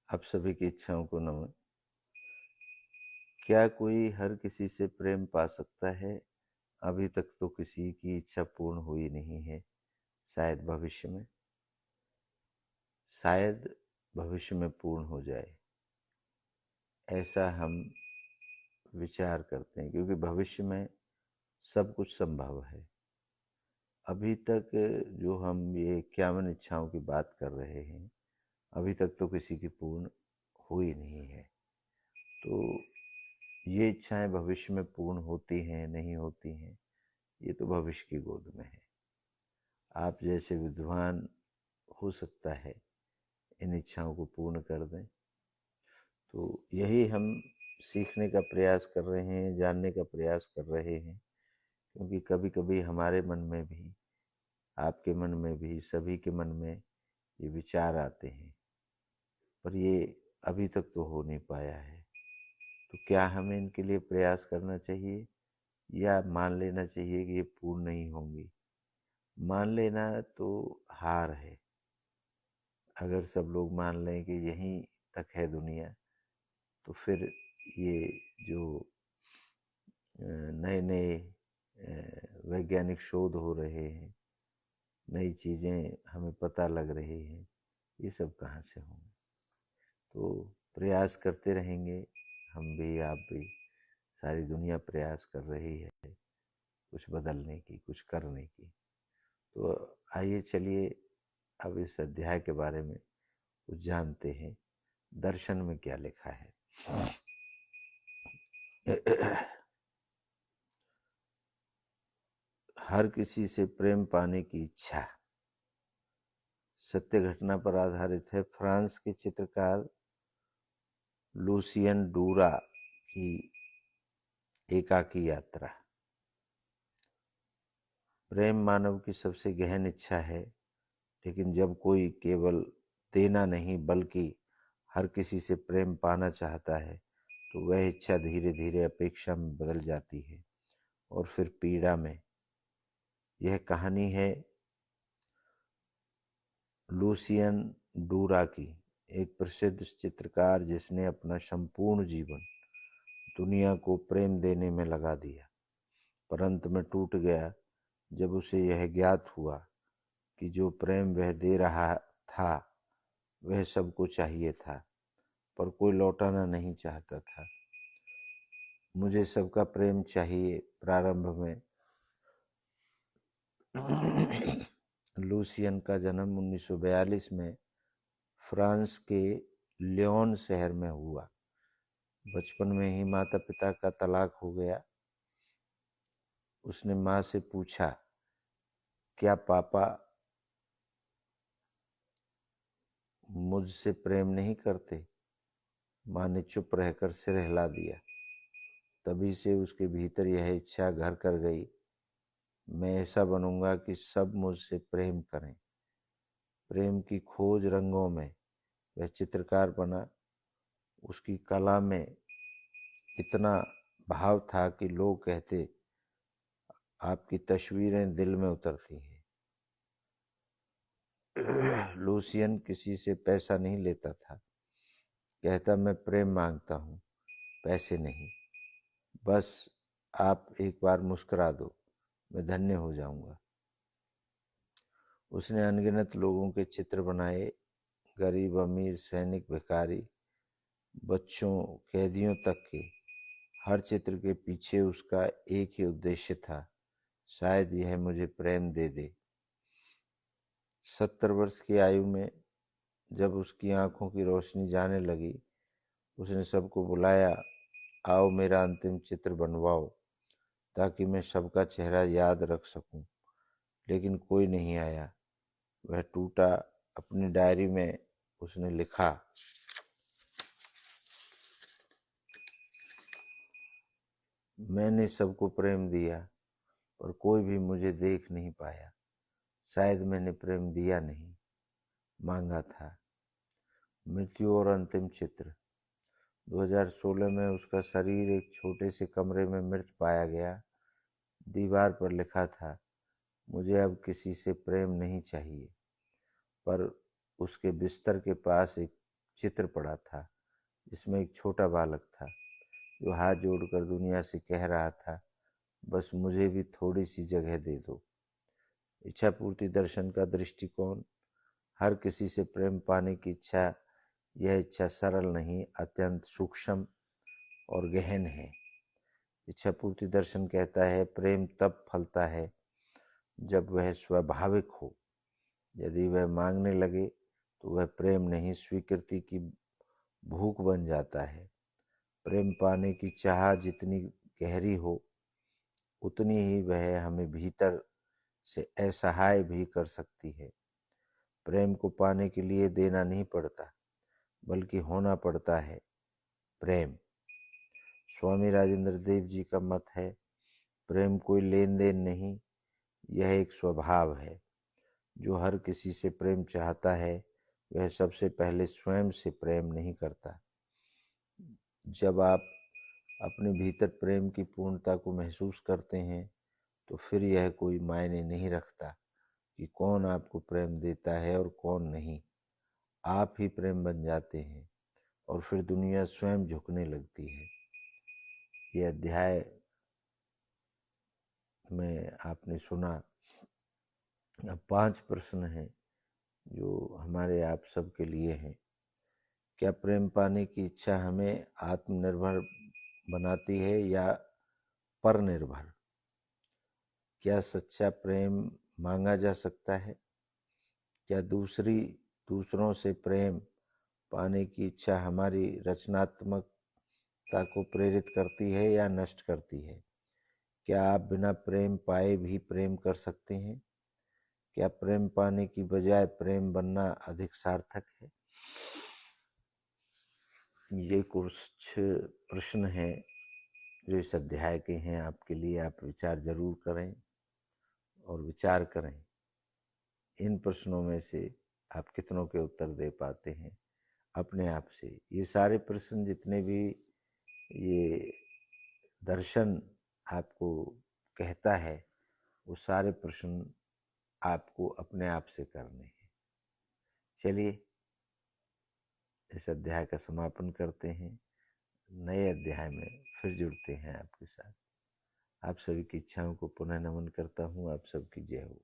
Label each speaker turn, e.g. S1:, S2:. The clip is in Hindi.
S1: आप सभी की इच्छाओं को नमन। क्या कोई हर किसी से प्रेम पा सकता है? अभी तक तो किसी की इच्छा पूर्ण हुई नहीं है। शायद भविष्य में, शायद भविष्य में पूर्ण हो जाए, ऐसा हम विचार करते हैं, क्योंकि भविष्य में सब कुछ संभव है। अभी तक जो हम ये 51 इच्छाओं की बात कर रहे हैं, अभी तक तो किसी की पूर्ण हुई नहीं है। तो ये इच्छाएं भविष्य में पूर्ण होती हैं नहीं होती हैं, ये तो भविष्य की गोद में है। आप जैसे विद्वान हो सकता है इन इच्छाओं को पूर्ण कर दें। तो यही हम सीखने का प्रयास कर रहे हैं, जानने का प्रयास कर रहे हैं, क्योंकि कभी कभी हमारे मन में भी, आपके मन में भी, सभी के मन में ये विचार आते हैं, पर ये अभी तक तो हो नहीं पाया है। तो क्या हमें इनके लिए प्रयास करना चाहिए या मान लेना चाहिए कि ये पूर्ण नहीं होंगी? मान लेना तो हार है। अगर सब लोग मान लें कि यहीं तक है दुनिया, तो फिर ये जो नए नए वैज्ञानिक शोध हो रहे हैं, नई चीज़ें हमें पता लग रही हैं, ये सब कहाँ से होंगे? तो प्रयास करते रहेंगे, हम भी, आप भी, सारी दुनिया प्रयास कर रही है कुछ बदलने की, कुछ करने की। तो आइए चलिए अब इस अध्याय के बारे में कुछ जानते हैं। दर्शन में क्या लिखा है? हर किसी से प्रेम पाने की इच्छा सत्य घटना पर आधारित है। फ्रांस के चित्रकार लूसियन डूरा की एकाकी यात्रा। प्रेम मानव की सबसे गहन इच्छा है, लेकिन जब कोई केवल देना नहीं बल्कि हर किसी से प्रेम पाना चाहता है, तो वह इच्छा धीरे धीरे अपेक्षा में बदल जाती है और फिर पीड़ा में। यह कहानी है लूसियन डूरा की, एक प्रसिद्ध चित्रकार जिसने अपना संपूर्ण जीवन दुनिया को प्रेम देने में लगा दिया, पर अंत में टूट गया जब उसे यह ज्ञात हुआ कि जो प्रेम वह दे रहा था वह सबको चाहिए था, पर कोई लौटाना नहीं चाहता था। मुझे सबका प्रेम चाहिए। प्रारंभ में लूसियन का जन्म 1942 में फ्रांस के लियोन शहर में हुआ। बचपन में ही माता पिता का तलाक हो गया। उसने माँ से पूछा, क्या पापा मुझसे प्रेम नहीं करते? माँ ने चुप रहकर सिर हिला दिया। तभी से उसके भीतर यह इच्छा घर कर गई, मैं ऐसा बनूंगा कि सब मुझसे प्रेम करें। प्रेम की खोज रंगों में वह चित्रकार बना। उसकी कला में इतना भाव था कि लोग कहते, आपकी तस्वीरें दिल में उतरती हैं। लूसियन किसी से पैसा नहीं लेता था। कहता, मैं प्रेम मांगता हूँ, पैसे नहीं। बस आप एक बार मुस्कुरा दो, मैं धन्य हो जाऊंगा। उसने अनगिनत लोगों के चित्र बनाए, गरीब, अमीर, सैनिक, भिखारी, बच्चों, कैदियों तक के। हर चित्र के पीछे उसका एक ही उद्देश्य था, शायद यह मुझे प्रेम दे दे। 70 वर्ष की आयु में जब उसकी आंखों की रोशनी जाने लगी, उसने सबको बुलाया, आओ मेरा अंतिम चित्र बनवाओ, ताकि मैं सबका चेहरा याद रख सकूं। लेकिन कोई नहीं आया। वह टूटा। अपनी डायरी में उसने लिखा, मैंने सबको प्रेम दिया, पर कोई भी मुझे देख नहीं पाया। शायद मैंने प्रेम दिया नहीं, मांगा था। मृत्यु और अंतिम चित्र। 2016 में उसका शरीर एक छोटे से कमरे में मृत पाया गया। दीवार पर लिखा था, मुझे अब किसी से प्रेम नहीं चाहिए। पर उसके बिस्तर के पास एक चित्र पड़ा था जिसमें एक छोटा बालक था जो हाथ जोड़कर दुनिया से कह रहा था, बस मुझे भी थोड़ी सी जगह दे दो। इच्छा पूर्ति दर्शन का दृष्टिकोण हर किसी से प्रेम पाने की इच्छा, यह इच्छा सरल नहीं, अत्यंत सूक्ष्म और गहन है। इच्छा पूर्ति दर्शन कहता है प्रेम तब फलता है जब वह स्वाभाविक हो। यदि वह मांगने लगे तो वह प्रेम नहीं, स्वीकृति की भूख बन जाता है। प्रेम पाने की चाह जितनी गहरी हो उतनी ही वह हमें भीतर से असहाय भी कर सकती है। प्रेम को पाने के लिए देना नहीं पड़ता बल्कि होना पड़ता है प्रेम। स्वामी राजेंद्र देव जी का मत है, प्रेम कोई लेन देन नहीं, यह एक स्वभाव है। जो हर किसी से प्रेम चाहता है वह सबसे पहले स्वयं से प्रेम नहीं करता। जब आप अपने भीतर प्रेम की पूर्णता को महसूस करते हैं तो फिर यह कोई मायने नहीं रखता कि कौन आपको प्रेम देता है और कौन नहीं। आप ही प्रेम बन जाते हैं और फिर दुनिया स्वयं झुकने लगती है। ये अध्याय में आपने सुना। अब 5 प्रश्न हैं जो हमारे आप सबके लिए हैं। क्या प्रेम पाने की इच्छा हमें आत्मनिर्भर बनाती है या परनिर्भर? क्या सच्चा प्रेम मांगा जा सकता है? क्या दूसरों से प्रेम पाने की इच्छा हमारी रचनात्मकता को प्रेरित करती है या नष्ट करती है? क्या आप बिना प्रेम पाए भी प्रेम कर सकते हैं? क्या प्रेम पाने की बजाय प्रेम बनना अधिक सार्थक है? ये कुछ प्रश्न हैं जो इस अध्याय के हैं आपके लिए। आप विचार जरूर करें और विचार करें इन प्रश्नों में से आप कितनों के उत्तर दे पाते हैं अपने आप से। ये सारे प्रश्न जितने भी ये दर्शन आपको कहता है वो सारे प्रश्न आपको अपने आप से करने हैं। चलिए इस अध्याय का समापन करते हैं। नए अध्याय में फिर जुड़ते हैं आपके साथ। आप सभी की इच्छाओं को पुनः नमन करता हूँ। आप सबकी जय हो।